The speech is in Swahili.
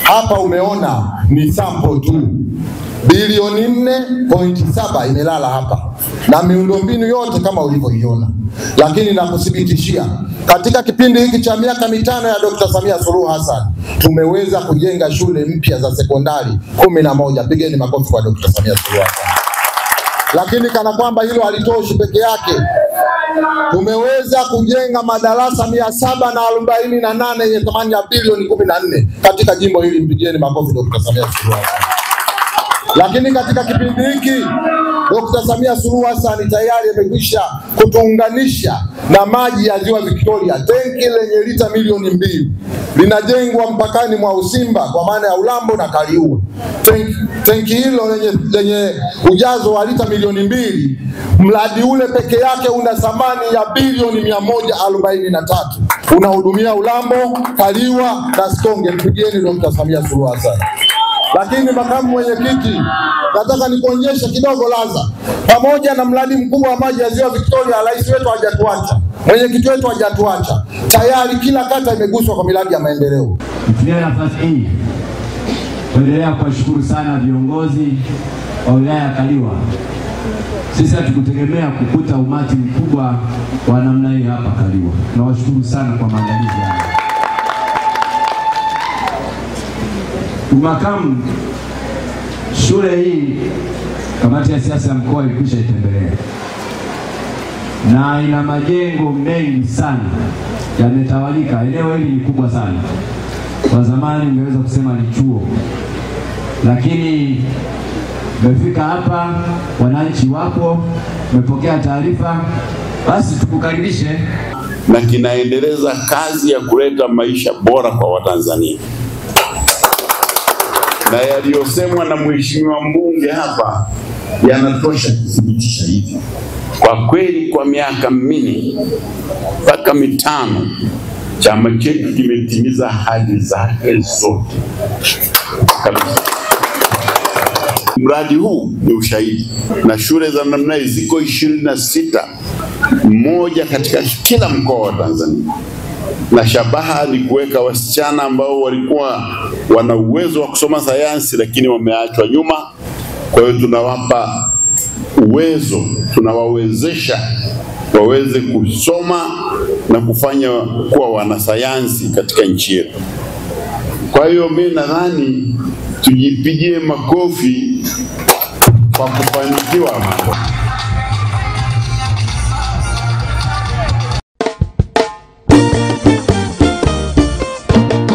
Hapa umeona ni sample tu. Bilioni 4.7 imelala hapa na miundombinu yote kama ulivyoiona. Lakini nakuthibitishia katika kipindi hiki cha miaka 5 ya Dr. Samia Suluhu Hassan tumeweza kujenga shule mpya za sekondari 11. Pigeni makofi kwa Dr. Samia Suluhu Hassan. Lakini kana kwamba hilo halitoshi peke yake, tumeweza kujenga madarasa 748 yenye thamani ya bilioni 14 katika jimbo hili. Mpigieni makofi Dr. Samia Suluhu Hassan. Lakini katika kipindi hiki Dr. Samia Suluhu Hassan tayari amekwisha kutuunganisha na maji ya Ziwa Victoria. Tenki lenye lita milioni 2 linajengwa mpakani mwa Usimba kwa maana ya Ulambo na Kaliua. Tenki hilo lenye ujazo wa lita milioni 2, mradi ule peke yake una thamani ya bilioni 143. Unahudumia Ulambo, Kaliua na Sikonge. Mpigieni Dr. Samia Suluhu Hassan. Lakini makamu mwenyekiti, nataka nikuonyeshe kidogo laza. Pamoja na mradi mkubwa wa maji ya Ziwa Victoria, rais wetu hajatuacha, mwenyekiti wetu hajatuacha. Tayari kila kata imeguswa kwa miradi ya maendeleo. Nitumie nafasi hii kuendelea kuwashukuru sana viongozi wa wilaya ya Kaliua. Sisi hatukutegemea kukuta umati mkubwa wa namna hii hapa Kaliua. Nawashukuru sana kwa maandalizi haya. Makamu, shule hii kamati ya siasa ya mkoa ilikwisha itembelea na ina majengo mengi sana yametawalika. Eneo hili ni kubwa sana. Kwa zamani nimeweza kusema ni chuo, lakini mmefika hapa, wananchi wapo, mmepokea taarifa, basi tukukaribishe. Na kinaendeleza kazi ya kuleta maisha bora kwa Watanzania. Na yaliyosemwa na mheshimiwa mbunge hapa yanatosha kuthibitisha hivi. Kwa kweli kwa miaka 4 mpaka 5 chama chetu kimetimiza ahadi zake zote kabisa. Mradi huu ni ushahidi, na shule za namna hii ziko 26, moja katika kila mkoa wa Tanzania. Na shabaha ni kuweka wasichana ambao walikuwa wana uwezo wa kusoma sayansi lakini wameachwa nyuma. Kwa hiyo tunawapa uwezo, tunawawezesha waweze kusoma na kufanya kuwa wanasayansi katika nchi yetu. Kwa hiyo mimi nadhani tujipigie makofi kwa kufanikiwa mambo.